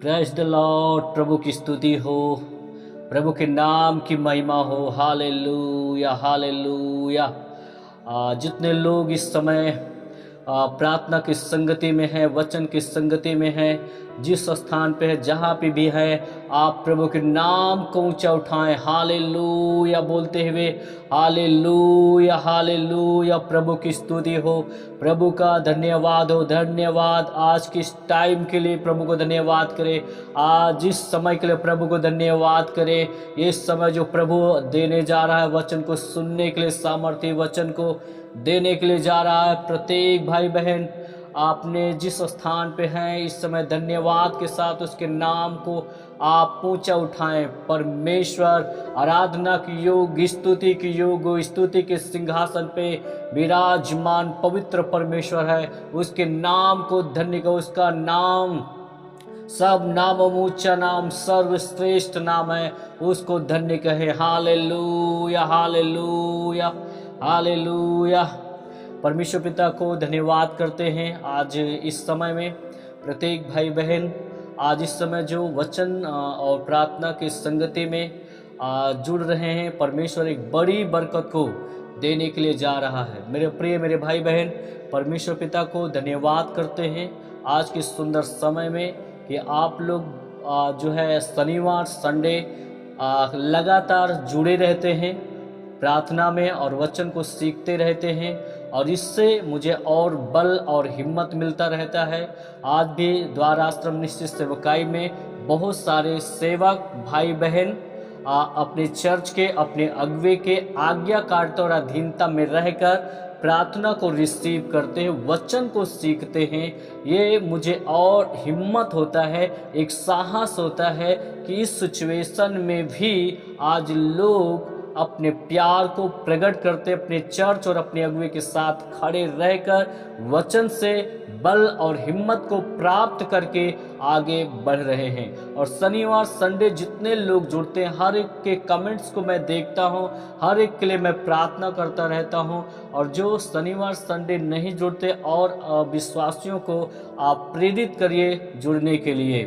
Praise the Lord. प्रभु की स्तुति हो, प्रभु के नाम की महिमा हो। Hallelujah hallelujah. जितने लोग इस समय प्रार्थना की संगति में है, वचन की संगति में है, जिस स्थान पे है, जहाँ पे भी है, आप प्रभु के नाम को ऊंचा उठाएं हालेलुया बोलते हुए। Hallelujah hallelujah. प्रभु की स्तुति हो, प्रभु का धन्यवाद हो। धन्यवाद आज के इस टाइम के लिए प्रभु को धन्यवाद करें। आज इस समय के लिए प्रभु को धन्यवाद करें। ये समय जो प्रभु देने जा रहा है, वचन को सुनने के लिए, सामर्थ्य वचन को देने के लिए जा रहा है। प्रत्येक भाई बहन आपने जिस स्थान पे हैं इस समय धन्यवाद के साथ उसके नाम को आप ऊंचा उठाएं। परमेश्वर आराधना की योग, स्तुति की योग, स्तुति के सिंहासन पे विराजमान पवित्र परमेश्वर है। उसके नाम को धन्य करो। उसका नाम सब नामों में ऊंचा नाम, सर्वश्रेष्ठ नाम है, उसको धन्य कहे। Hallelujah hallelujah hallelujah. परमेश्वर पिता को धन्यवाद करते हैं आज इस समय में। प्रत्येक भाई बहन आज इस समय जो वचन और प्रार्थना की संगति में जुड़ रहे हैं, परमेश्वर एक बड़ी बरकत को देने के लिए जा रहा है। मेरे प्रिय मेरे भाई बहन, परमेश्वर पिता को धन्यवाद करते हैं आज के सुंदर समय में कि आप लोग जो है शनिवार संडे लगातार जुड़े रहते हैं प्रार्थना में और वचन को सीखते रहते हैं, और इससे मुझे और बल और हिम्मत मिलता रहता है। आज भी द्वाराश्रम निश्चित सेवकाई में बहुत सारे सेवक भाई बहन अपने चर्च के, अपने अगुवे के आज्ञाकारिता और अधीनता में रहकर प्रार्थना को रिसीव करते हैं, वचन को सीखते हैं। ये मुझे और हिम्मत होता है, एक साहस होता है कि इस सिचुएशन में भी आज लोग अपने प्यार को प्रकट करते, अपने चर्च और अपने अगुवे के साथ खड़े रहकर वचन से बल और हिम्मत को प्राप्त करके आगे बढ़ रहे हैं। और शनिवार संडे जितने लोग जुड़ते हैं, हर एक के कमेंट्स को मैं देखता हूं, हर एक के लिए मैं प्रार्थना करता रहता हूं। और जो शनिवार संडे नहीं जुड़ते और विश्वासियों को आप प्रेरित करिए जुड़ने के लिए,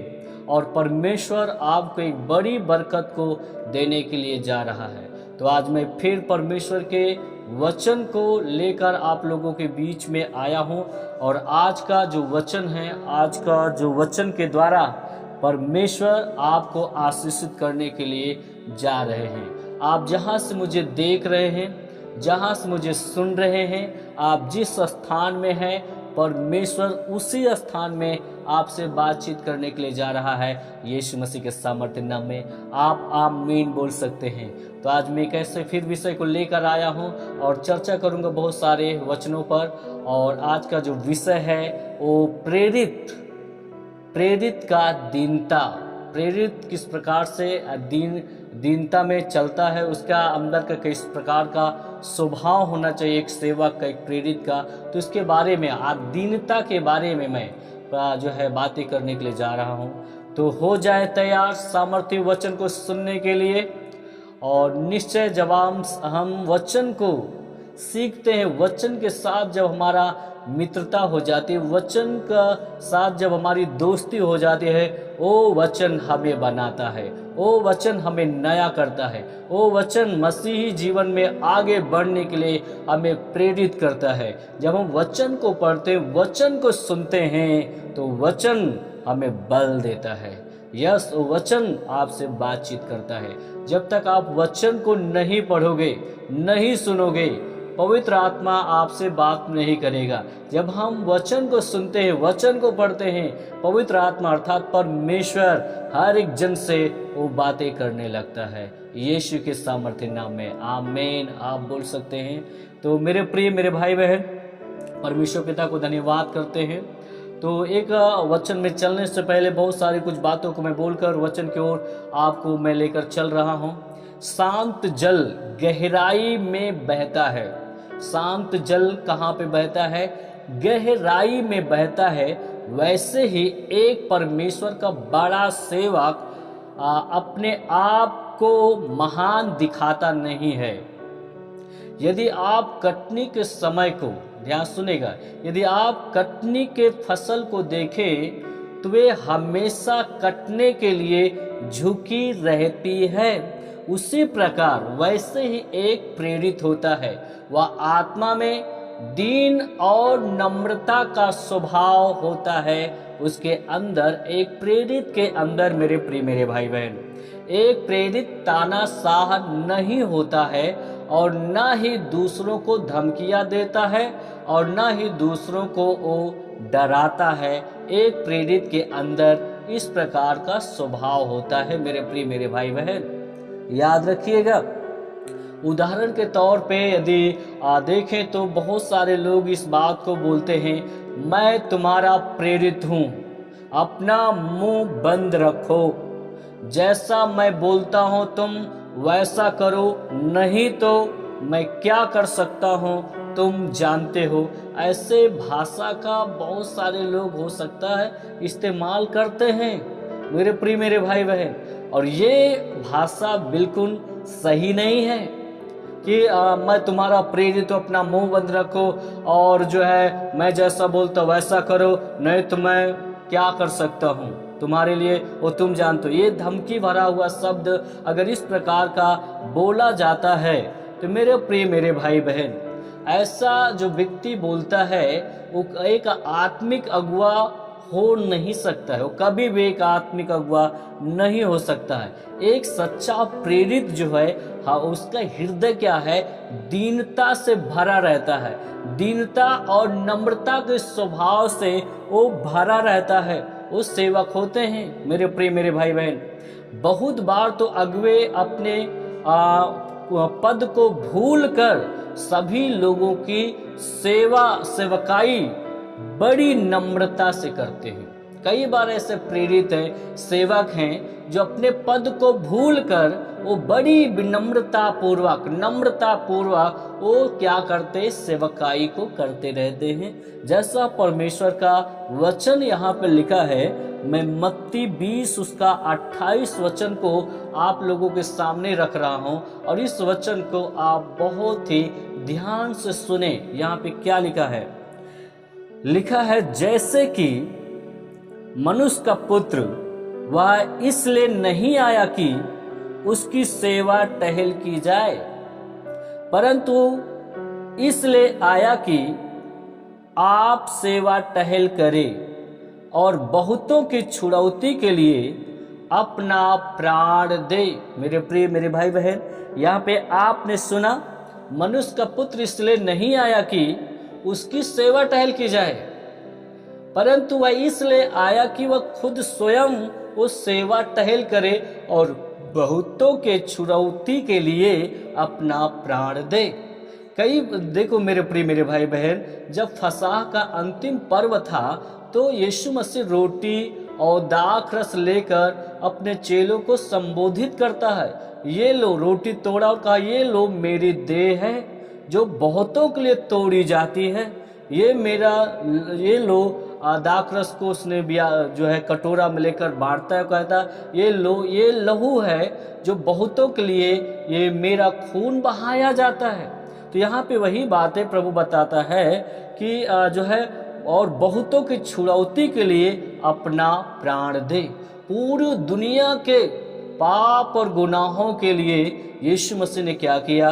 और परमेश्वर आपको एक बड़ी बरकत को देने के लिए जा रहा है। तो आज मैं फिर परमेश्वर के वचन को लेकर आप लोगों के बीच में आया हूं, और आज का जो वचन है, आज का जो वचन के द्वारा परमेश्वर आपको आशीषित करने के लिए जा रहे हैं। आप जहां से मुझे देख रहे हैं, जहां से मुझे सुन रहे हैं, आप जिस स्थान में हैं, परमेश्वर उसी स्थान में आपसे बातचीत करने के लिए जा रहा है। यीशु मसीह के सामर्थ्य नाम में आप आमीन बोल सकते हैं। तो आज मैं एक ऐसे फिर विषय को लेकर आया हूं और चर्चा करूंगा बहुत सारे वचनों पर। और आज का जो विषय है वो प्रेरित का दीनता। प्रेरित किस प्रकार से दीनता में चलता है, उसका अंदर का किस प्रकार का स्वभाव होना चाहिए एक सेवक का, एक प्रेरित का। तो इसके बारे में आज दीनता के बारे में मैं जो है बातें करने के लिए जा रहा हूं। तो हो जाए तैयार सामर्थ्य वचन को सुनने के लिए। और निश्चय जब हम वचन को सीखते हैं, वचन के साथ जब हमारा मित्रता हो जाती है, वचन का साथ जब हमारी दोस्ती हो जाती है, वो वचन हमें बनाता है, वो वचन हमें नया करता है, वो वचन मसीही जीवन में आगे बढ़ने के लिए हमें प्रेरित करता है। जब हम वचन को पढ़ते हैं, वचन को सुनते हैं, तो वचन हमें बल देता है। यस, वचन आपसे बातचीत करता है। जब तक आप वचन को नहीं पढ़ोगे, नहीं सुनोगे, पवित्र आत्मा आपसे बात नहीं करेगा। जब हम वचन को सुनते हैं, वचन को पढ़ते हैं, पवित्र आत्मा अर्थात परमेश्वर हर एक जन से वो बातें करने लगता है। यीशु के सामर्थ्य नाम में आमीन आप बोल सकते हैं। तो मेरे प्रिय मेरे भाई बहन, परमेश्वर पिता को धन्यवाद करते हैं। तो एक वचन में चलने से पहले बहुत सारी कुछ बातों को मैं बोलकर वचन की ओर आपको मैं लेकर चल रहा हूँ। शांत जल गहराई में बहता है। शांत जल कहाँ पे बहता है? गहराई में बहता है। वैसे ही एक परमेश्वर का बड़ा सेवक अपने आप को महान दिखाता नहीं है। यदि आप कटनी के समय को ध्यान सुनेगा, यदि आप कटनी के फसल को देखें तो वे हमेशा कटने के लिए झुकी रहती है। उसी प्रकार वैसे ही एक प्रेरित होता है, वह आत्मा में दीन और नम्रता का स्वभाव होता है। उसके अंदर एक प्रेरित के अंदर मेरे भाई बहन, एक प्रेरित तानाशाह नहीं होता है और न ही दूसरों को धमकियां देता है और न ही दूसरों को वो डराता है। एक प्रेरित के अंदर इस प्रकार का स्वभाव होता है मेरे भाई बहन, याद रखिएगा। उदाहरण के तौर पे यदि देखें तो बहुत सारे लोग इस बात को बोलते हैं, मैं तुम्हारा प्रेरित हूँ, अपना मुंह बंद रखो, जैसा मैं बोलता हूँ तुम वैसा करो, नहीं तो मैं क्या कर सकता हूँ तुम जानते हो। ऐसे भाषा का बहुत सारे लोग हो सकता है इस्तेमाल करते हैं मेरे भाई बहन, और ये भाषा बिल्कुल सही नहीं है कि मैं तुम्हारा प्रेरित हूँ, अपना मुंह बंद रखो और जो है मैं जैसा बोलता वैसा करो, नहीं तो मैं क्या कर सकता हूँ तुम्हारे लिए वो तुम जानते हो। ये धमकी भरा हुआ शब्द अगर इस प्रकार का बोला जाता है तो मेरे भाई बहन, ऐसा जो व्यक्ति बोलता है वो एक आत्मिक अगुआ हो नहीं सकता है, वो कभी भी एक आत्मिक अगुआ नहीं हो सकता है। एक सच्चा प्रेरित जो है, हाँ, उसका हृदय क्या है, दीनता से भरा रहता है, दीनता और नम्रता के स्वभाव से वो भरा रहता है। वो सेवक होते हैं मेरे भाई बहन। बहुत बार तो अगुवे अपने पद को भूलकर सभी लोगों की सेवकाई बड़ी नम्रता से करते हैं। कई बार ऐसे प्रेरित हैं, सेवक हैं जो अपने पद को भूलकर वो बड़ी नम्रता पूर्वक वो क्या करते, सेवकाई को करते रहते हैं। जैसा परमेश्वर का वचन यहाँ पे लिखा है, मैं मत्ती 20 उसका 28 वचन को आप लोगों के सामने रख रहा हूँ और इस वचन को आप बहुत ही ध्यान से सुने। यहाँ पे क्या लिखा है, जैसे कि मनुष्य का पुत्र वह इसलिए नहीं आया कि उसकी सेवा टहल की जाए, परंतु इसलिए आया कि आप सेवा टहल करें और बहुतों की छुड़ौती के लिए अपना प्राण दे। मेरे भाई बहन, यहाँ पे आपने सुना, मनुष्य का पुत्र इसलिए नहीं आया कि उसकी सेवा टहल की जाए, परंतु वह इसलिए आया कि वह खुद स्वयं उस सेवा टहल करे और बहुतों के छुड़ौती के लिए अपना प्राण दे। देखो मेरे भाई बहन, जब फसह का अंतिम पर्व था तो यीशु मसीह रोटी और दाख रस लेकर अपने चेलों को संबोधित करता है। ये लो, रोटी तोड़ा और कहा, ये लो मेरी देह है जो बहुतों के लिए तोड़ी जाती है। ये लो, दाख रस को उसने जो है कटोरा में लेकर बांटता है, कहता ये लो, ये लहू है जो बहुतों के लिए ये मेरा खून बहाया जाता है। तो यहाँ पे वही बातें प्रभु बताता है कि जो है और बहुतों की छुड़ौती के लिए अपना प्राण दे। पूरी दुनिया के पाप और गुनाहों के लिए यीशु मसीह ने क्या किया,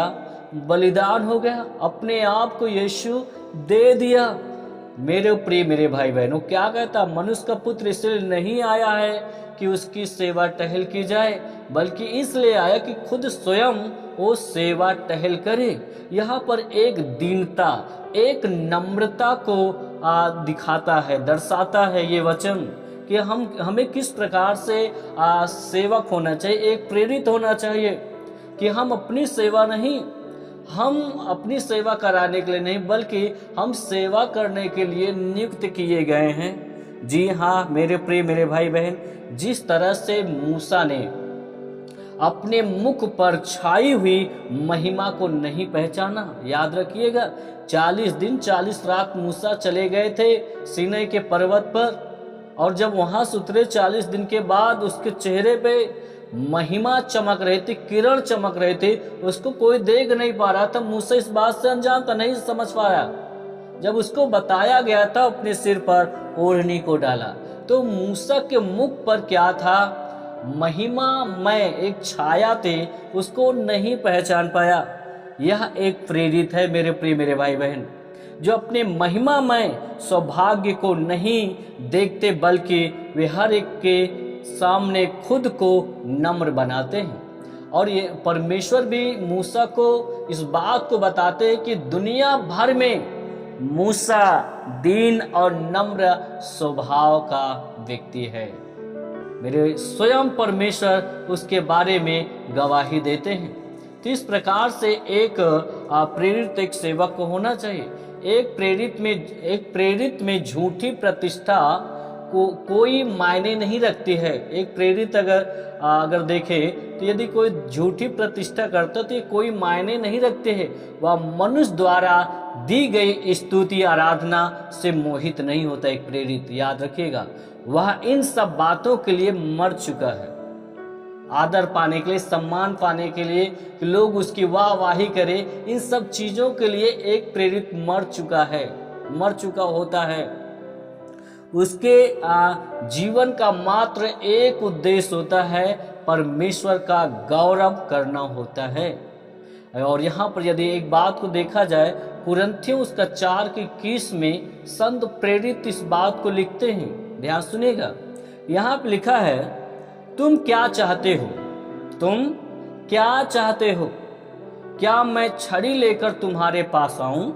बलिदान हो गया, अपने आप को यीशु दे दिया। मेरे भाई बहनों, क्या कहता, मनुष्य का पुत्र इसलिए नहीं आया है कि उसकी सेवा टहल की जाए, बल्कि इसलिए आया कि खुद स्वयं वो सेवा टहल करे। यहाँ पर एक दीनता, एक नम्रता को दिखाता है, दर्शाता है ये वचन कि हमें किस प्रकार से सेवक होना चाहिए, एक प्रेरित होना चाहिए कि हम अपनी सेवा नहीं, हम अपनी सेवा कराने के लिए नहीं, बल्कि हम सेवा करने के लिए नियुक्त किए गए हैं। जी हाँ मेरे भाई बहन, जिस तरह से मूसा ने अपने मुख पर छाई हुई महिमा को नहीं पहचाना, याद रखिएगा, 40 दिन 40 रात मूसा चले गए थे सीनै के पर्वत पर, और जब वहां से उतरे 40 दिन के बाद उसके चेहरे पे महिमा चमक रही थी, किरण चमक रहे थे, उसको कोई देख नहीं पा रहा था। मूसा इस बात से अनजान था, नहीं समझ पाया। जब उसको बताया गया था अपने सिर पर ओढ़नी को डाला, तो मूसा के मुख पर क्या था? महिमा में एक छाया थे, उसको नहीं पहचान पाया। यह एक प्रेरित है मेरे प्रिय मेरे भाई बहन, जो अपने महिमा में सौभाग्य को नहीं देखते, बल्कि वे हर एक के सामने खुद को नम्र बनाते हैं। और ये परमेश्वर भी मूसा को इस बात को बताते हैं कि दुनिया भर में मूसा दीन और नम्र स्वभाव का व्यक्ति है। मेरे स्वयं परमेश्वर उसके बारे में गवाही देते हैं। तो इस प्रकार से एक प्रेरित एक सेवक को होना चाहिए। एक प्रेरित में झूठी प्रतिष्ठा को कोई मायने नहीं रखती है। एक प्रेरित अगर देखें तो यदि कोई झूठी प्रतिष्ठा करता तो ये कोई मायने नहीं रखते हैं। वह मनुष्य द्वारा दी गई स्तुति आराधना से मोहित नहीं होता। एक प्रेरित, याद रखिएगा, वह इन सब बातों के लिए मर चुका है। आदर पाने के लिए, सम्मान पाने के लिए, कि लोग उसकी वाहवाही करें, इन सब चीजों के लिए एक प्रेरित मर चुका होता है। उसके जीवन का मात्र एक उद्देश्य होता है, परमेश्वर का गौरव करना होता है। और यहाँ पर यदि एक बात को देखा जाए, कुरिन्थियों उसका 4:21 में संत प्रेरित इस बात को लिखते हैं। ध्यान सुनिएगा, यहाँ पर लिखा है, तुम क्या चाहते हो? तुम क्या चाहते हो? क्या मैं छड़ी लेकर तुम्हारे पास आऊं,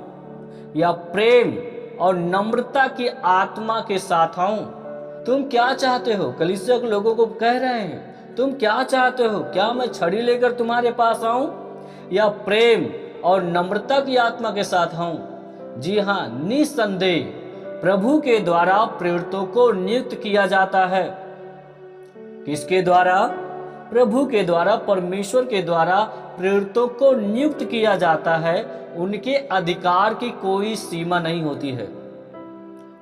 या प्रेम और नम्रता की आत्मा के साथ आऊं? तुम क्या चाहते हो? कलीसिया के लोगों को कह रहे हैं, तुम क्या चाहते हो? क्या मैं छड़ी लेकर तुम्हारे पास आऊं, या प्रेम और नम्रता की आत्मा के साथ आऊं? जी हाँ, निसंदेह प्रभु के द्वारा प्रेरितों को नियुक्त किया जाता है। किसके द्वारा? प्रभु के द्वारा, परमेश्वर के द्वारा प्रेरितों को नियुक्त किया जाता है। उनके अधिकार की कोई सीमा नहीं होती है।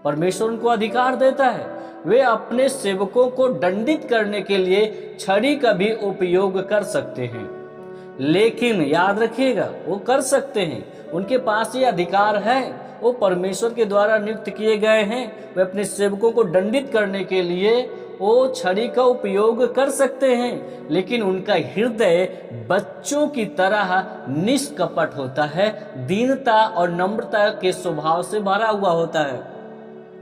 परमेश्वर उनको अधिकार देता है, वे अपने सेवकों को दंडित करने के लिए छड़ी का भी उपयोग कर सकते हैं। लेकिन याद रखिएगा, वो कर सकते हैं, उनके पास ये अधिकार है। वो परमेश्वर के द्वारा नियुक्त किए गए हैं। वे अपने सेवकों को दंडित करने के लिए वो छड़ी का उपयोग कर सकते हैं, लेकिन उनका हृदय बच्चों की तरह निष्कपट होता है, दीनता और नम्रता के स्वभाव से भरा हुआ होता है।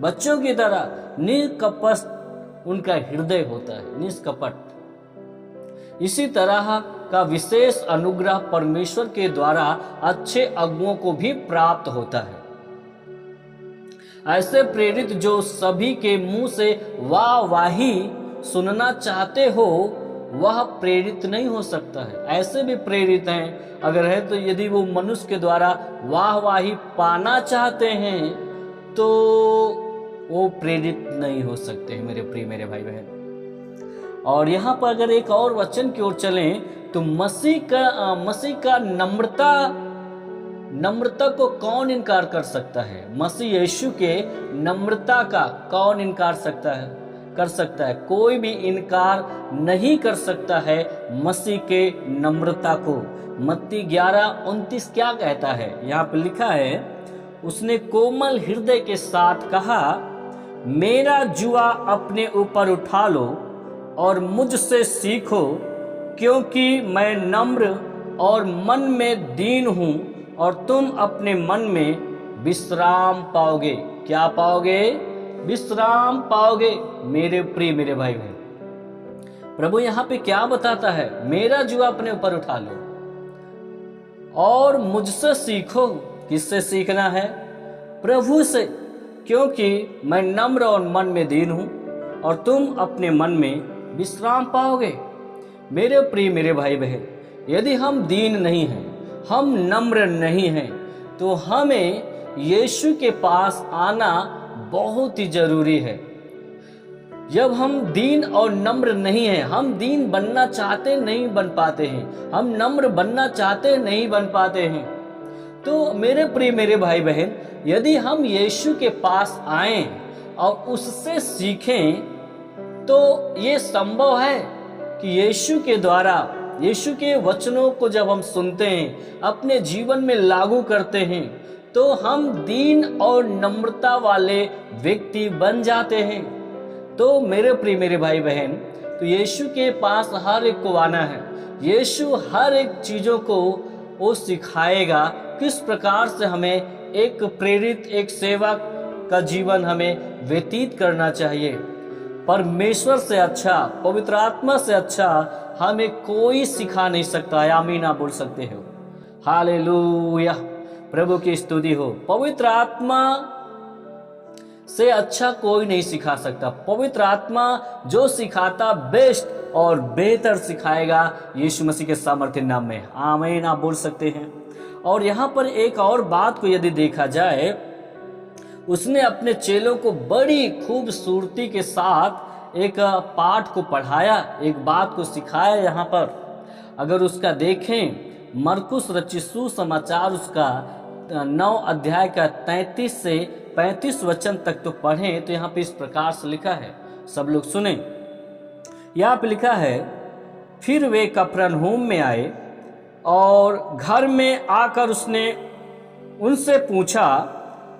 बच्चों की तरह निष्कपट उनका हृदय होता है, निष्कपट। इसी तरह का विशेष अनुग्रह परमेश्वर के द्वारा अच्छे अगुओं को भी प्राप्त होता है। ऐसे प्रेरित जो सभी के मुंह से वाहवाही सुनना चाहते हो, वह प्रेरित नहीं हो सकता है। ऐसे भी प्रेरित हैं, अगर है तो यदि वो मनुष्य के द्वारा वाहवाही पाना चाहते हैं तो वो प्रेरित नहीं हो सकते हैं मेरे प्रिय मेरे भाई बहन। और यहाँ पर अगर एक और वचन की ओर चलें तो मसीह का नम्रता को कौन इनकार कर सकता है? मसीह यीशु के नम्रता का कौन इनकार कर सकता है? कोई भी इनकार नहीं कर सकता है मसीह के नम्रता को। मत्ती 11:29 क्या कहता है? यहाँ पर लिखा है, उसने कोमल हृदय के साथ कहा, मेरा जुआ अपने ऊपर उठा लो और मुझसे सीखो, क्योंकि मैं नम्र और मन में दीन हूं, और तुम अपने मन में विश्राम पाओगे। क्या पाओगे? विश्राम पाओगे। मेरे प्रिय मेरे भाई बहन, प्रभु यहाँ पे क्या बताता है? मेरा जुआ अपने ऊपर उठा लो और मुझसे सीखो। किससे सीखना है? प्रभु से, क्योंकि मैं नम्र और मन में दीन हूं, और तुम अपने मन में विश्राम पाओगे। मेरे प्रिय मेरे भाई बहन, यदि हम दीन नहीं हैं, हम नम्र नहीं हैं, तो हमें यीशु के पास आना बहुत ही जरूरी है। जब हम दीन और नम्र नहीं हैं, हम दीन बनना चाहते नहीं बन पाते हैं, हम नम्र बनना चाहते नहीं बन पाते हैं, तो मेरे प्रिय मेरे भाई बहन, यदि हम यीशु के पास आएं और उससे सीखें, तो ये संभव है कि यीशु के द्वारा, यीशु के वचनों को जब हम सुनते हैं, अपने जीवन में लागू करते हैं, तो हम दीन और नम्रता वाले व्यक्ति बन जाते हैं। तो मेरे प्रिय मेरे भाई बहन, तो यीशु के पास हर एक को आना है। यीशु हर एक चीज़ों को वो सिखाएगा किस प्रकार से हमें एक प्रेरित, एक सेवक का जीवन हमें व्यतीत करना चाहिए। परमेश्वर से अच्छा, पवित्र आत्मा से अच्छा हमें कोई सिखा नहीं सकता है। आमीन आप बोल सकते हो। हालेलुया, प्रभु की स्तुति हो। पवित्र आत्मा से अच्छा कोई नहीं सिखा सकता। पवित्र आत्मा जो सिखाता बेस्ट और बेहतर सिखाएगा यीशु मसीह के सामर्थ्य नाम में। आमीन आप बोल सकते हैं। और यहाँ पर एक और बात को यदि देखा जाए, उसने अपने चेलों को बड़ी खूबसूरती के साथ एक पाठ को पढ़ाया, एक बात को सिखाया। यहाँ पर अगर उसका देखें, मरकुस रचित सुसमाचार उसका 9 अध्याय का 33 से 35 वचन तक तो पढ़ें, तो यहाँ पे इस प्रकार से लिखा है, सब लोग सुने। यहाँ पे लिखा है, फिर वे कफरनहूम में आए और घर में आकर उसने उनसे पूछा,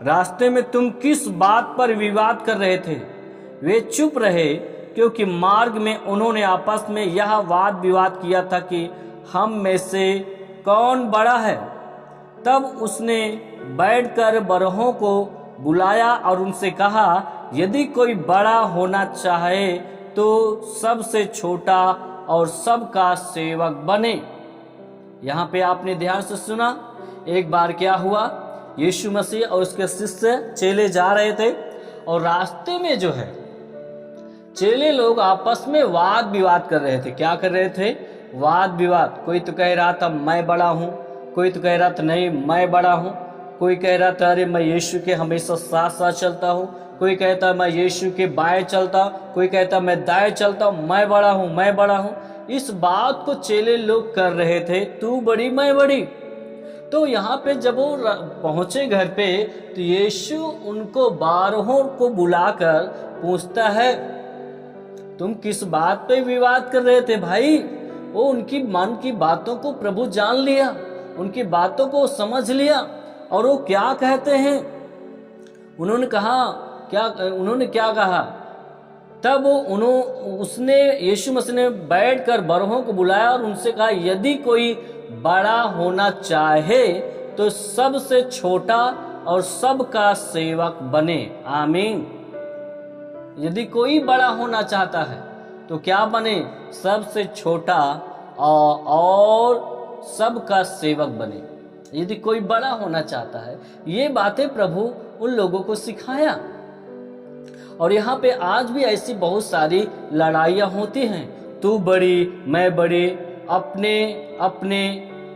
रास्ते में तुम किस बात पर विवाद कर रहे थे? वे चुप रहे, क्योंकि मार्ग में उन्होंने आपस में यह वाद विवाद किया था कि हम में से कौन बड़ा है। तब उसने बैठकर बरहों को बुलाया और उनसे कहा, यदि कोई बड़ा होना चाहे तो सबसे छोटा और सबका सेवक बने। यहाँ पे आपने ध्यान से सुना। एक बार क्या हुआ, यीशु मसीह और उसके शिष्य चेले जा रहे थे और रास्ते में जो है चेले लोग आपस में वाद विवाद कर रहे थे। क्या कर रहे थे? वाद विवाद। कोई तो कह रहा था मैं बड़ा हूँ, कोई तो कह रहा था नहीं मैं बड़ा हूँ, कोई कह रहा था अरे मैं यीशु के हमेशा साथ साथ चलता हूँ, कोई कहता मैं यीशु के बाएं चलता, कोई कहता मैं दाएं चलता हूँ, मैं बड़ा हूँ मैं बड़ा हूँ। इस बात को चेले लोग कर रहे थे, तू बड़ी मैं बड़ी। तो यहाँ पे जब वो पहुंचे घर पे, तो यीशु उनको 12 को बुलाकर पूछता है, तुम किस बात पे विवाद कर रहे थे भाई? वो उनकी मन की बातों को प्रभु जान लिया, उनकी बातों को समझ लिया। और वो क्या कहते हैं, उन्होंने क्या कहा? तब उसने यीशु मसीह ने बैठकर बरहों को बुलाया और उनसे कहा, यदि कोई बड़ा होना चाहे तो सबसे छोटा और सबका सेवक बने। आमीन। यदि कोई बड़ा होना चाहता है तो क्या बने? सबसे छोटा और सबका सेवक बने। यदि कोई बड़ा होना चाहता है, ये बातें प्रभु उन लोगों को सिखाया। और यहाँ पे आज भी ऐसी बहुत सारी लड़ाइयाँ होती हैं, तू बड़ी मैं बड़ी। अपने अपने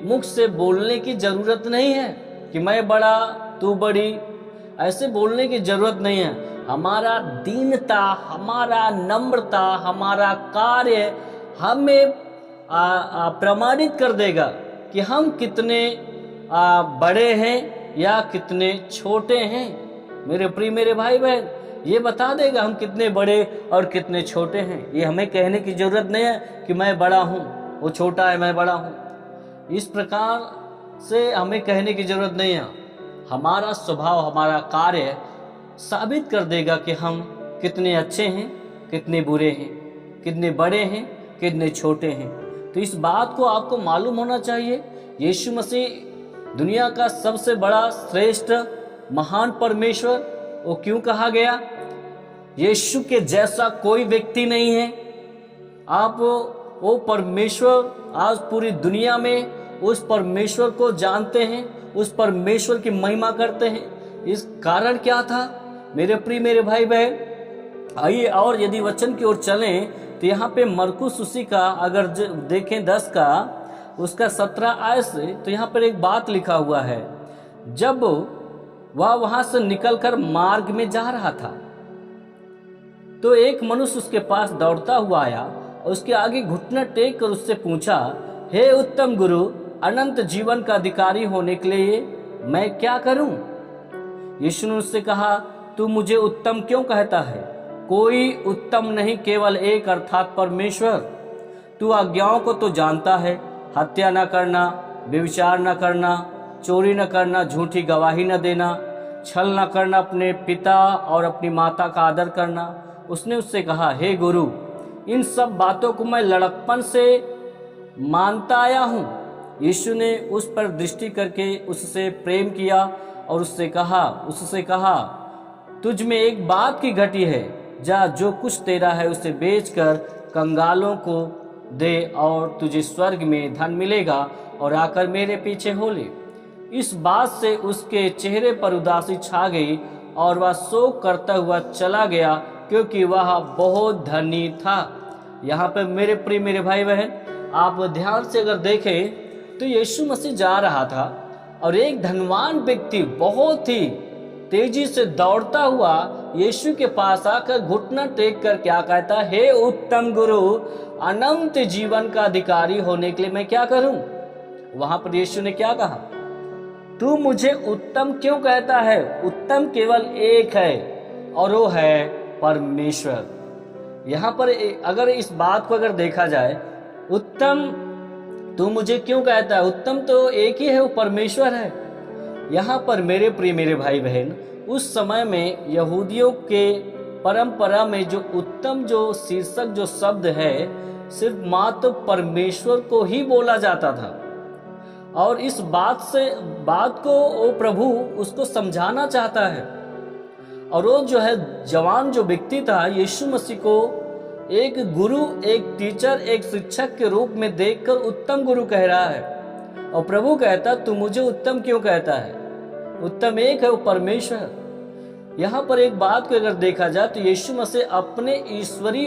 मुख से बोलने की जरूरत नहीं है कि मैं बड़ा तू बड़ी, ऐसे बोलने की जरूरत नहीं है। हमारा दीनता, हमारा नम्रता, हमारा कार्य हमें प्रमाणित कर देगा कि हम कितने बड़े हैं या कितने छोटे हैं। मेरे प्रिय मेरे भाई बहन, ये बता देगा हम कितने बड़े और कितने छोटे हैं। ये हमें कहने की जरूरत नहीं है कि मैं बड़ा हूँ, वो छोटा है, मैं बड़ा हूँ। इस प्रकार से हमें कहने की जरूरत नहीं है। हमारा स्वभाव, हमारा कार्य साबित कर देगा कि हम कितने अच्छे हैं, कितने बुरे हैं, कितने बड़े हैं, कितने छोटे हैं। तो इस बात को आपको मालूम होना चाहिए। यीशु मसीह दुनिया का सबसे बड़ा, श्रेष्ठ, महान परमेश्वर वो क्यों कहा गया? यीशु के जैसा कोई व्यक्ति नहीं है। आप वो परमेश्वर आज पूरी दुनिया में उस परमेश्वर को जानते हैं, उस परमेश्वर की महिमा करते हैं। इस कारण क्या था मेरे प्रिय मेरे भाई बहन? आइए और यदि वचन की ओर चलें तो यहाँ पे मरकुस उसी का अगर देखें 10 का उसका 17 आयत से, तो यहाँ पर एक बात लिखा हुआ है, जब वह वहां से निकलकर मार्ग में जा रहा था तो एक मनुष्य उसके पास दौड़ता हुआ आया और उसके आगे घुटना टेक कर उससे पूछा, हे उत्तम गुरु, अनंत जीवन का अधिकारी होने के लिए मैं क्या करूं? यीशु ने उससे कहा, तू मुझे उत्तम क्यों कहता है? कोई उत्तम नहीं, केवल एक, अर्थात परमेश्वर। तू आज्ञाओं को तो जानता है, हत्या न करना, व्यभिचार न करना, चोरी न करना, झूठी गवाही न देना, छल न करना, अपने पिता और अपनी माता का आदर करना। उसने उससे कहा, हे गुरु, इन सब बातों को मैं लड़कपन से मानता आया हूँ। यीशु ने उस पर दृष्टि करके उससे प्रेम किया और उससे कहा, तुझ में एक बात की घटी है, जा जो कुछ तेरा है उसे बेचकर कंगालों को दे और तुझे स्वर्ग में धन मिलेगा, और आकर मेरे पीछे हो ले। इस बात से उसके चेहरे पर उदासी छा गई और वह शोक करता हुआ चला गया, क्योंकि वह बहुत धनी था। यहाँ पर मेरे भाई बहन, आप ध्यान से अगर देखें तो यीशु मसीह जा रहा था और एक धनवान व्यक्ति बहुत ही तेजी से दौड़ता हुआ यीशु के पास आकर घुटना टेक कर क्या कहता, हे उत्तम गुरु, अनंत जीवन का अधिकारी होने के लिए मैं क्या करूं? वहां पर यीशु ने क्या कहा, तू मुझे उत्तम क्यों कहता है? उत्तम केवल एक है और वो है परमेश्वर। यहाँ पर अगर इस बात को अगर देखा जाए, उत्तम तू मुझे क्यों कहता है, उत्तम तो एक ही है, वो परमेश्वर है। यहाँ पर मेरे भाई बहन, उस समय में यहूदियों के परंपरा में जो उत्तम जो शीर्षक जो शब्द है, सिर्फ मात्र परमेश्वर को ही बोला जाता था। और इस बात को वो प्रभु उसको समझाना चाहता है। और वो जो है जवान जो व्यक्ति था, यीशु मसीह को एक गुरु, एक टीचर, एक शिक्षक के रूप में देखकर उत्तम गुरु कह रहा है। और प्रभु कहता, तू मुझे उत्तम क्यों कहता है? उत्तम एक है, वो परमेश्वर। यहाँ पर एक बात को अगर देखा जाए तो यीशु मसीह अपने ईश्वरी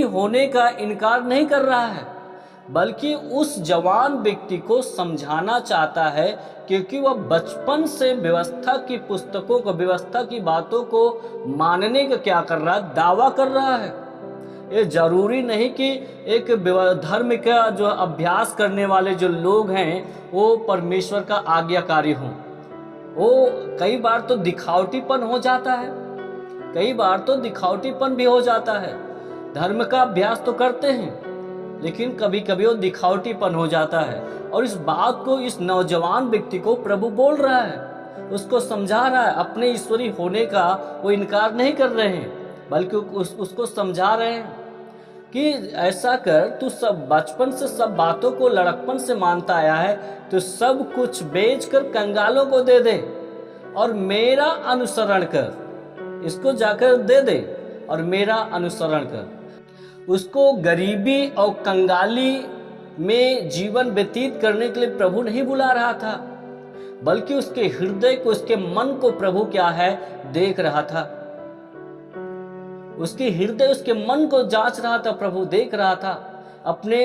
होने का इनकार नहीं कर रहा है, बल्कि उस जवान व्यक्ति को समझाना चाहता है, क्योंकि वह बचपन से व्यवस्था की पुस्तकों को, व्यवस्था की बातों को मानने का क्या कर रहा है, दावा कर रहा है। ये जरूरी नहीं कि एक धर्म का जो अभ्यास करने वाले जो लोग हैं वो परमेश्वर का आज्ञाकारी हों। वो कई बार तो दिखावटीपन हो जाता है, कई बार तो दिखावटीपन भी हो जाता है। धर्म का अभ्यास तो करते हैं, लेकिन कभी कभी वो दिखावटीपन हो जाता है। और इस बात को इस नौजवान व्यक्ति को प्रभु बोल रहा है, उसको समझा रहा है। अपने ईश्वरी होने का वो इनकार नहीं कर रहे हैं, बल्कि उसको समझा रहे हैं कि ऐसा कर, तू सब बचपन से सब बातों को लड़कपन से मानता आया है, तो सब कुछ बेचकर कंगालों को दे दे और मेरा अनुसरण कर। इसको जाकर दे दे और मेरा अनुसरण कर। उसको गरीबी और कंगाली में जीवन व्यतीत करने के लिए प्रभु नहीं बुला रहा था, बल्कि उसके हृदय को, उसके मन को प्रभु क्या है, देख रहा था। उसके हृदय, उसके मन को जांच रहा था, प्रभु देख रहा था। अपने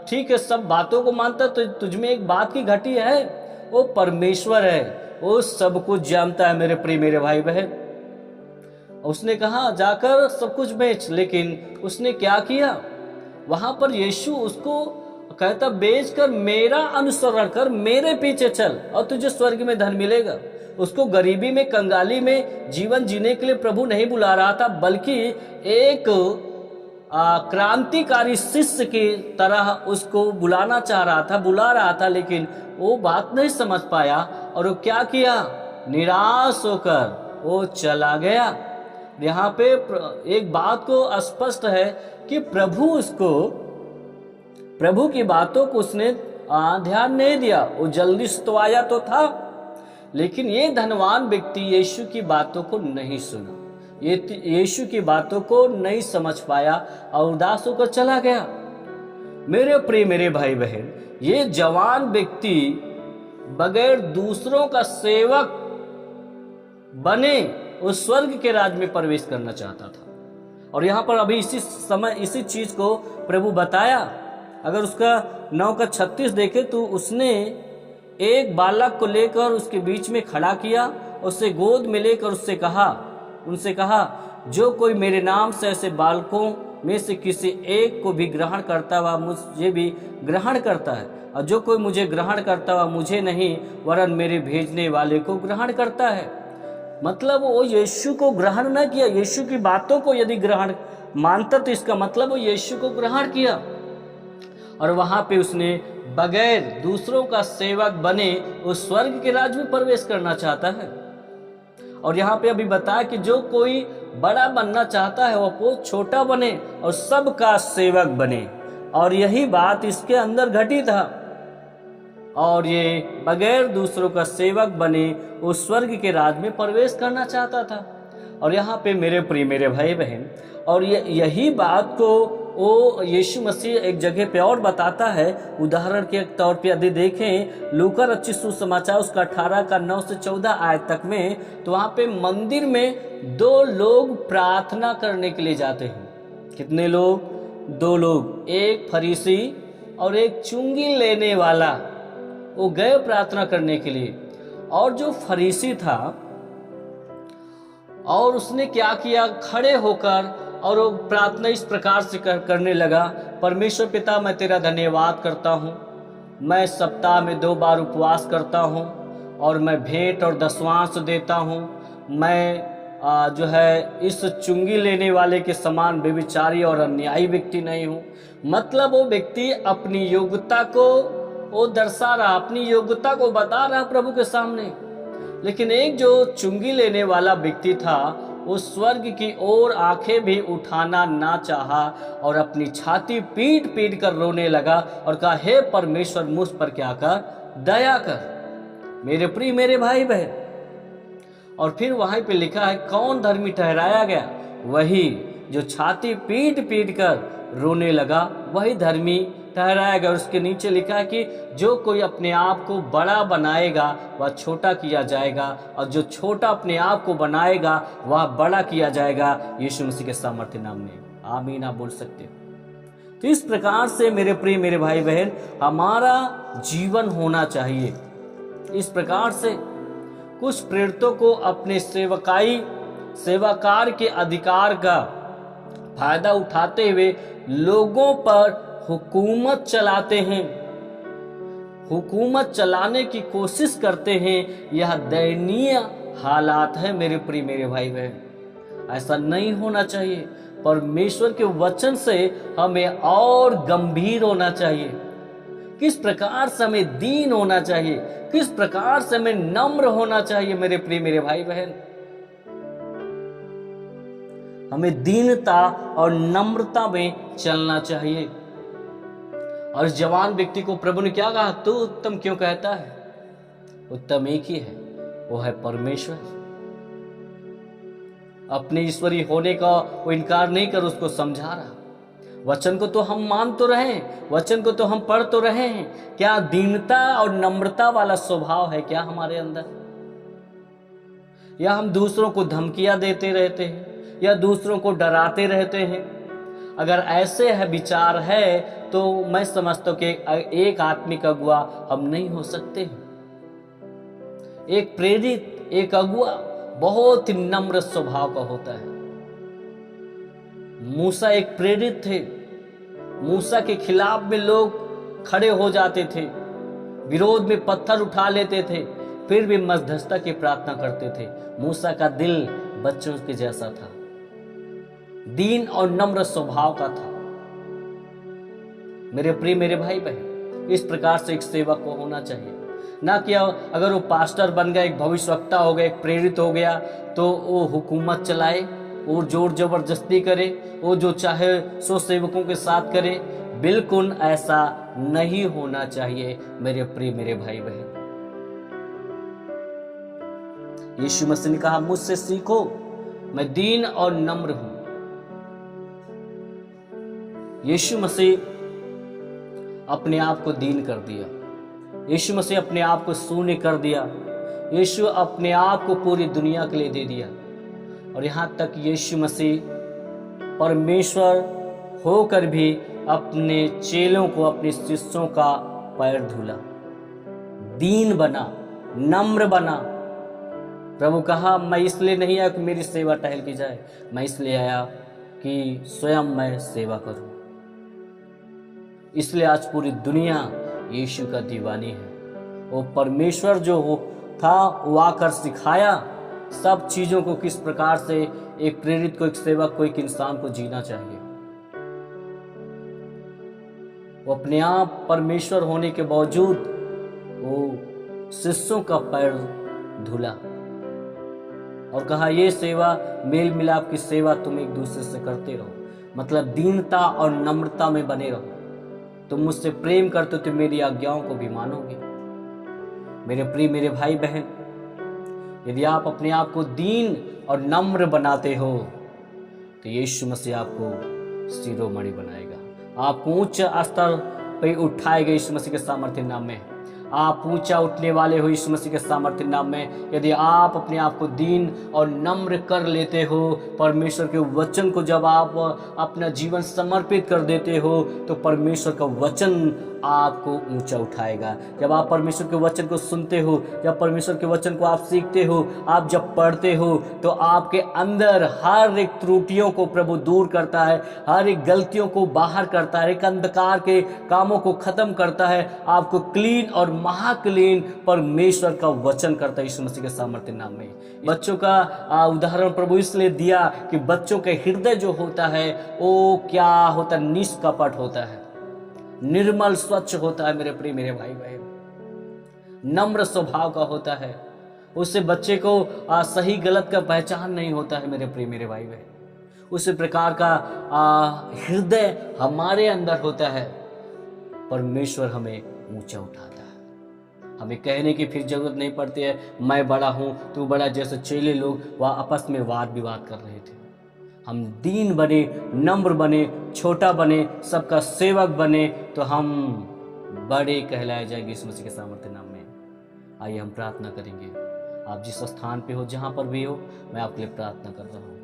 ठीक है, सब बातों को मानता, तो तुझमें एक बात की घटी है, वो परमेश्वर है, वो सब कुछ जानता है। मेरे भाई बहन, उसने कहा जाकर सब कुछ बेच, लेकिन उसने क्या किया? वहां पर यीशु उसको कहता, बेच कर मेरा अनुसरण कर, मेरे पीछे चल और तुझे स्वर्ग में धन मिलेगा। उसको गरीबी में, कंगाली में जीवन जीने के लिए प्रभु नहीं बुला रहा था, बल्कि एक क्रांतिकारी शिष्य की तरह उसको बुला रहा था। लेकिन वो बात नहीं समझ पाया और वो क्या किया? निराश होकर वो चला गया। यहाँ पे एक बात को स्पष्ट है कि प्रभु की बातों को उसने ध्यान नहीं दिया। वो जल्दी से तो आया तो था, लेकिन ये धनवान व्यक्ति यीशु की बातों को नहीं सुना, ये यीशु की बातों को नहीं समझ पाया और उदास होकर चला गया। मेरे भाई बहन, ये जवान व्यक्ति बगैर दूसरों का सेवक बने उस स्वर्ग के राज में प्रवेश करना चाहता था। और यहाँ पर अभी इसी चीज को प्रभु बताया। अगर उसका 9:36 देखे तो उसने एक बालक को लेकर उसके बीच में खड़ा किया, उससे गोद में लेकर उनसे कहा, जो कोई मेरे नाम से ऐसे बालकों में से किसी एक को भी ग्रहण करता हुआ मुझे भी ग्रहण करता है, और जो कोई मुझे ग्रहण करता हुआ मुझे नहीं वरन मेरे भेजने वाले को ग्रहण करता है। मतलब वो यीशु को ग्रहण न किया, यीशु की बातों को यदि ग्रहण मानता तो इसका मतलब वो यीशु को ग्रहण किया। और वहां पे उसने बगैर दूसरों का सेवक बने उस स्वर्ग के राज्य में प्रवेश करना चाहता है। और यहाँ पे अभी बताया कि जो कोई बड़ा बनना चाहता है वो छोटा बने और सबका सेवक बने। और यही बात इसके अंदर घटी था, और ये बगैर दूसरों का सेवक बने वो स्वर्ग के राज में प्रवेश करना चाहता था। और यहाँ पे मेरे प्रिय मेरे भाई बहन, और यही बात को वो यीशु मसीह एक जगह पे और बताता है। उदाहरण के तौर पे यदि देखें लूका रचित सुसमाचार उसका 18 का 9 से 14 आयत तक में, तो वहाँ पे मंदिर में 2 लोग प्रार्थना करने के लिए जाते हैं। कितने लोग? 2 लोग, एक फरीसी और एक चुंगी लेने वाला। वो गए प्रार्थना करने के लिए। और जो फरीसी था और उसने क्या किया, खड़े होकर और वो प्रार्थना इस प्रकार से करने लगा, परमेश्वर पिता मैं तेरा धन्यवाद करता हूँ, मैं सप्ताह में 2 बार उपवास करता हूँ और मैं भेंट और दशवांश देता हूँ। मैं जो है इस चुंगी लेने वाले के समान व्यभिचारी और अन्यायी व्यक्ति नहीं हूँ। मतलब वो व्यक्ति अपनी योग्यता को वो दर्शा रहा, अपनी योग्यता को बता रहा प्रभु के सामने। लेकिन एक जो चुंगी लेने वाला व्यक्ति था वो स्वर्ग की ओर आंखें भी उठाना ना चाहा और अपनी छाती पीट पीट कर रोने लगा और कहा, हे परमेश्वर मुझ पर क्या कर, दया कर। मेरे प्रिय मेरे भाई बहन, और फिर वहां पे लिखा है कौन धर्मी ठहराया गया, वही जो छाती पीट पीट कर रोने लगा वही धर्मी ठहराया गया। उसके नीचे लिखा है कि जो कोई अपने आप को बड़ा बनाएगा वह छोटा किया जाएगा, और जो छोटा अपने आप को बनाएगा वह बड़ा किया जाएगा। यीशु मसीह के सामर्थ्य नाम में आमीन आप बोल सकते हो। तो इस प्रकार से मेरे प्रिय मेरे भाई बहन हमारा जीवन होना चाहिए। इस प्रकार से कुछ प्रेरितों को अपने सेवाकार के अधिकार का फायदा उठाते हुए लोगों पर हुकूमत चलाते हैं, हुकूमत चलाने की कोशिश करते हैं। यह दयनीय हालात है मेरे प्रिय मेरे भाई बहन। ऐसा नहीं होना चाहिए। परमेश्वर के वचन से हमें और गंभीर होना चाहिए। किस प्रकार से हमें दीन होना चाहिए, किस प्रकार से हमें नम्र होना चाहिए मेरे प्रिय मेरे भाई बहन। हमें दीनता और नम्रता में चलना चाहिए। और जवान व्यक्ति को प्रभु ने क्या कहा, तू उत्तम क्यों कहता है? उत्तम एक ही है, वो है परमेश्वर। अपने ईश्वरी होने का वो इनकार नहीं कर, उसको समझा रहा। वचन को तो हम मान तो रहे, वचन को तो हम पढ़ तो रहे हैं, क्या दीनता और नम्रता वाला स्वभाव है क्या हमारे अंदर? या हम दूसरों को धमकियां देते रहते हैं, या दूसरों को डराते रहते हैं? अगर ऐसे है विचार है तो मैं समझता हूं कि एक आत्मिक अगुआ हम नहीं हो सकते। एक प्रेरित, एक अगुआ बहुत ही नम्र स्वभाव का होता है। मूसा एक प्रेरित थे। मूसा के खिलाफ में लोग खड़े हो जाते थे, विरोध में पत्थर उठा लेते थे, फिर भी मध्यस्थता की प्रार्थना करते थे। मूसा का दिल बच्चों के जैसा था, दीन और नम्र स्वभाव का था। मेरे प्रिय मेरे भाई बहन, इस प्रकार से एक सेवक को होना चाहिए। ना कि अगर वो पास्टर बन गया, एक भविष्यवक्ता हो गया, एक प्रेरित हो गया, तो वो हुकूमत चलाए, वो जोर जबरदस्ती करे, वो जो चाहे सो सेवकों के साथ करे। बिल्कुल ऐसा नहीं होना चाहिए मेरे प्रिय मेरे भाई बहन। यीशु मसीह ने कहा, मुझसे सीखो, मैं दीन और नम्र हूं। यीशु मसीह अपने आप को दीन कर दिया। यीशु मसीह अपने आप को शून्य कर दिया। यीशु अपने आप को पूरी दुनिया के लिए दे दिया। और यहाँ तक यीशु मसीह परमेश्वर होकर भी अपने चेलों को, अपने शिष्यों का पैर धुला, दीन बना, नम्र बना। प्रभु कहा, मैं इसलिए नहीं आया कि मेरी सेवा टहल की जाए, मैं इसलिए आया कि स्वयं मैं सेवा करूं। इसलिए आज पूरी दुनिया यीशु का दीवानी है। वो परमेश्वर जो हो था वो आकर सिखाया सब चीजों को, किस प्रकार से एक प्रेरित को, एक सेवक को, एक इंसान को जीना चाहिए। वो अपने आप परमेश्वर होने के बावजूद वो शिष्यों का पैर धुला। और कहा ये सेवा, मेल मिलाप की सेवा तुम एक दूसरे से करते रहो, मतलब दीनता और नम्रता में बने रहो। तुम मुझसे प्रेम करते हो तो मेरी आज्ञाओं को भी मानोगे। मेरे प्रिय मेरे भाई बहन, यदि आप अपने आप को दीन और नम्र बनाते हो तो यीशु मसीह आपको शिरोमणि बनाएगा, आपको उच्च स्तर पे उठाएगा यीशु मसीह के सामर्थ्य नाम में। आप ऊंचा उठने वाले हो यीशु मसीह के सामर्थ्य नाम में। यदि आप अपने आप को दीन और नम्र कर लेते हो, परमेश्वर के वचन को जब आप अपना जीवन समर्पित कर देते हो तो परमेश्वर का वचन आपको ऊंचा उठाएगा। जब आप परमेश्वर के वचन को सुनते हो, जब परमेश्वर के वचन को आप सीखते हो, आप जब पढ़ते हो तो आपके अंदर हर एक त्रुटियों को प्रभु दूर करता है, हर एक गलतियों को बाहर करता है, एक अंधकार के कामों को खत्म करता है, आपको क्लीन और महाक्लीन परमेश्वर का वचन करता है यीशु मसीह के सामर्थ्य नाम में। बच्चों का उदाहरण प्रभु इसलिए दिया कि बच्चों के हृदय जो होता है वो क्या होता है, निष्कपट होता है, निर्मल स्वच्छ होता है। मेरे प्रिय मेरे भाई बहन, नम्र स्वभाव का होता है। उससे बच्चे को सही गलत का पहचान नहीं होता है। मेरे प्रिय मेरे भाई बहन, उसी प्रकार का हृदय हमारे अंदर होता है। परमेश्वर हमें ऊंचा उठाता है, हमें कहने की फिर जरूरत नहीं पड़ती है मैं बड़ा हूं तू बड़ा, जैसे चेले लोग वह आपस में वाद विवाद कर रहे थे। हम दीन बने, नम्र बने, छोटा बने, सबका सेवक बने तो हम बड़े कहलाए जाएंगे यीशु मसीह के सामर्थ्य नाम में। आइए हम प्रार्थना करेंगे। आप जिस स्थान पे हो, जहां पर भी हो, मैं आपके लिए प्रार्थना कर रहा हूँ।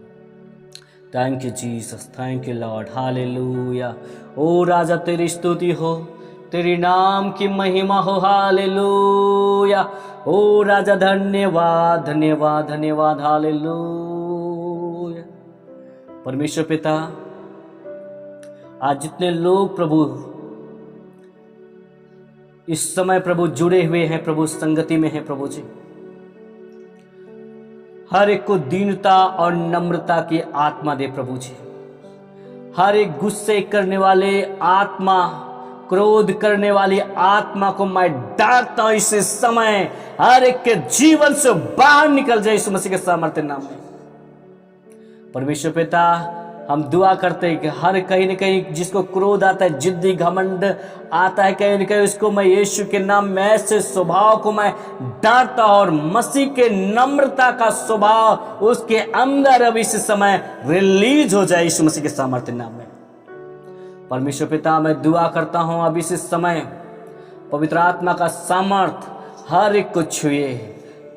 Thank you Jesus, thank you lord, hallelujah. ओ राजा तेरी स्तुति हो, तेरी नाम की महिमा हो, हालेलुया। ओ राजा धन्यवाद धन्यवाद धन्यवाद, हालेलुया। परमेश्वर पिता, आज जितने लोग प्रभु इस समय प्रभु जुड़े हुए हैं, प्रभु संगति में हैं, प्रभु जी हर एक को दीनता और नम्रता की आत्मा दे प्रभु जी। हर एक गुस्से करने वाले आत्मा, क्रोध करने वाली आत्मा को मैं डांटता हूं इस समय, हर एक के जीवन से बाहर निकल जाए यीशु मसीह के सामर्थ्य नाम में। परमेश्वर पिता, हम दुआ करते हैं कि हर कहीं न कहीं जिसको क्रोध आता है, जिद्दी घमंड आता है, कहीं न कहीं उसको मैं यीशु के नाम में ऐसे स्वभाव को मैं डांटता हूं और मसीह के नम्रता का स्वभाव उसके अंदर अब इस समय रिलीज हो जाए यीशु मसीह के सामर्थ्य नाम में। परमेश्वर पिता, मैं दुआ करता हूं अब इस समय पवित्र आत्मा का सामर्थ हर एक को छुए,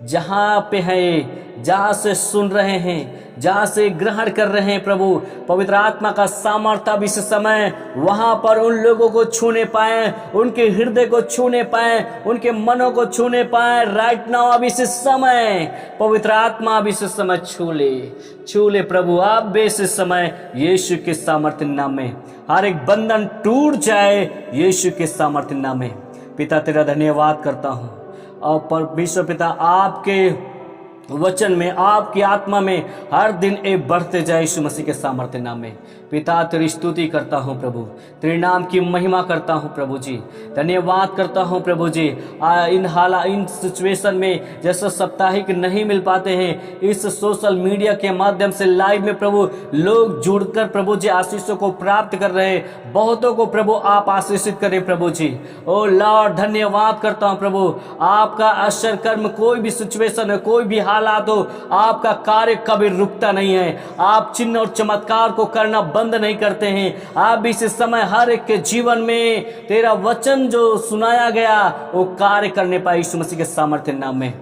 जहां पे है, जहां से सुन रहे हैं, जहां से ग्रहण कर रहे हैं प्रभु, पवित्र आत्मा का सामर्थ्य अब इस समय वहां पर उन लोगों को छूने पाए, उनके हृदय को छूने पाए, उनके मनों को छूने पाए। राइट नाउ अब इस समय पवित्र आत्मा अब इस समय छू ले प्रभु। अब इस समय यीशु के सामर्थ्य नाम में हर एक बंधन टूट जाए यीशु के सामर्थ्य नाम में। पिता तेरा धन्यवाद करता हूं और परमेश्वर पिता, आपके वचन में, आपकी आत्मा में हर दिन एक बढ़ते जाए यीशु मसीह के सामर्थ्य नाम में। पिता तेरी स्तुति करता हूं प्रभु, तेरे नाम की महिमा करता हूं प्रभु जी, धन्यवाद करता हूं प्रभु जी। इन सिचुएशन में जैसे साप्ताहिक नहीं मिल पाते हैं, इस सोशल मीडिया के माध्यम से लाइव में प्रभु लोग जुड़कर प्रभु जी आशीषों को प्राप्त कर रहे हैं। बहुतों को प्रभु आप आशीषित करें प्रभु जी। ओ लॉर्ड, धन्यवाद करता हूं प्रभु। आपका आश्चर्य कर्म, कोई भी सिचुएशन है, कोई भी हालात हो, आपका कार्य कभी रुकता नहीं है। आप चिन्ह और चमत्कार को करना बंद नहीं करते हैं। आप इस समय हर एक के जीवन में तेरा वचन जो सुनाया गया वो कार्य करने पाए यीशु मसीह के सामर्थ्य नाम में।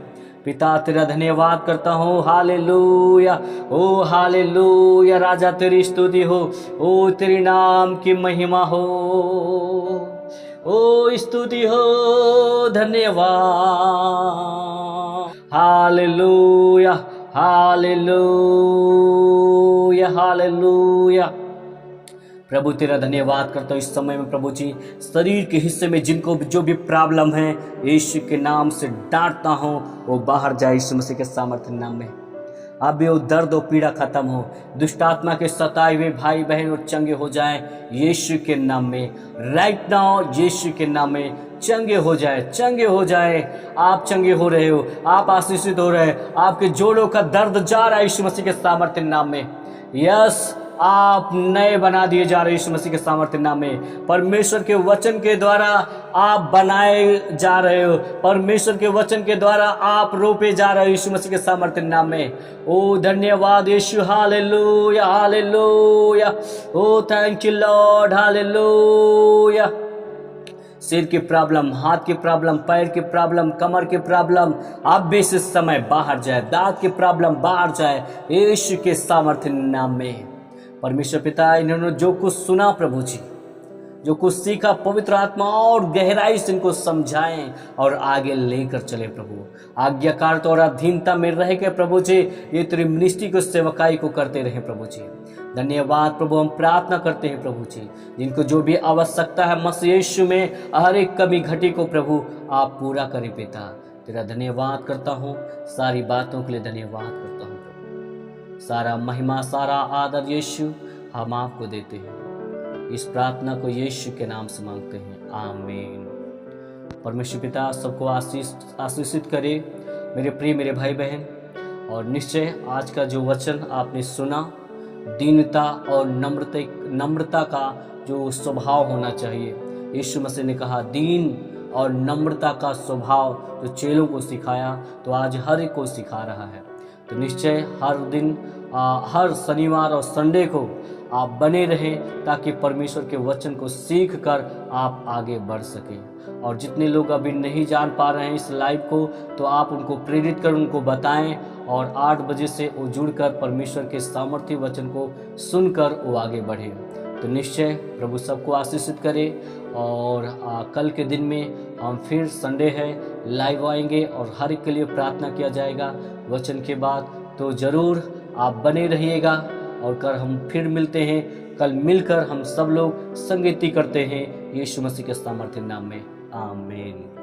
पिता तेरा धन्यवाद करता हूँ, हालेलुया, ओ हालेलुया। राजा तेरी स्तुति हो, ओ तेरी नाम की महिमा हो, ओ स्तुति हो, धन्यवाद, हालेलुया हालेलुया हालेलुया। प्रभु तेरा धन्यवाद करता हूँ इस समय में प्रभु जी, शरीर के हिस्से में जिनको जो भी प्रॉब्लम है यीशु के नाम से डांटता हूँ, वो बाहर जाए यीशु मसीह के सामर्थ्य नाम में। अब भी वो दर्द और पीड़ा खत्म हो, दुष्ट आत्मा के सताए हुए भाई बहन और चंगे हो जाएं यीशु के नाम में। राइट नाउ यीशु के नाम में चंगे हो जाए, चंगे हो जाए। आप चंगे हो रहे हो, आप आशीषित हो रहे हैं, आपके जोड़ों का दर्द जा रहा है यीशु मसीह के सामर्थ्य नाम में। यस, आप नए बना दिए जा रहे हैं यीशु मसीह के सामर्थ्य नाम में। परमेश्वर के वचन के द्वारा आप बनाए जा रहे हो, परमेश्वर के वचन के द्वारा आप रोपे जा रहे हो यीशु मसीह के सामर्थ्य नाम में। ओ धन्यवाद यीशु, हालेलुया हालेलुया। ओ थैंक यू लॉर्ड, हालेलुया। सिर की प्रॉब्लम, हाथ की प्रॉब्लम, पैर की प्रॉब्लम, कमर की प्रॉब्लम अब भी इस समय बाहर जाए, दांत की प्रॉब्लम बाहर जाए यीशु के सामर्थ्य नाम में। परमेश्वर पिता, इन्होंने जो कुछ सुना प्रभु जी, जो कुछ सीखा, पवित्र आत्मा और गहराई से इनको समझाएं और आगे लेकर चले प्रभु। आज्ञाकारिता और अधीनता में रह के प्रभु जी ये तेरी मिनिस्ट्री को, सेवकाई को करते रहे प्रभु जी। धन्यवाद प्रभु, हम प्रार्थना करते हैं प्रभु जी, जिनको जो भी आवश्यकता है मसीह यीशु में हर एक कमी घटी को प्रभु आप पूरा करें पिता। तेरा धन्यवाद करता हूँ, सारी बातों के लिए धन्यवाद करता हूँ प्रभु। सारा महिमा, सारा आदर यीशु हम आपको देते हैं। इस प्रार्थना को यीशु के नाम से मांगते हैं, आमीन। परमेश्वर पिता सबको आशीषित करे मेरे प्रिय मेरे भाई बहन। और निश्चय आज का जो वचन आपने सुना, दीनता और नम्रता का जो स्वभाव होना चाहिए, यीशु मसीह ने कहा दीन और नम्रता का स्वभाव जो चेलों को सिखाया, तो आज हर एक को सिखा रहा है। तो निश्चय हर दिन, हर शनिवार और संडे को आप बने रहें, ताकि परमेश्वर के वचन को सीख कर आप आगे बढ़ सकें। और जितने लोग अभी नहीं जान पा रहे हैं इस लाइव को, तो आप उनको प्रेरित कर उनको बताएं, और 8 बजे से वो जुड़कर परमेश्वर के सामर्थ्य वचन को सुनकर वो आगे बढ़े। तो निश्चय प्रभु सबको आशीषित करे। और कल के दिन में हम फिर संडे है लाइव आएंगे और हर एक के लिए प्रार्थना किया जाएगा वचन के बाद। तो ज़रूर आप बने रहिएगा, और कल हम फिर मिलते हैं। कल मिलकर हम सब लोग संगीति करते हैं यीशु मसीह के सामर्थ्य नाम में, आमीन।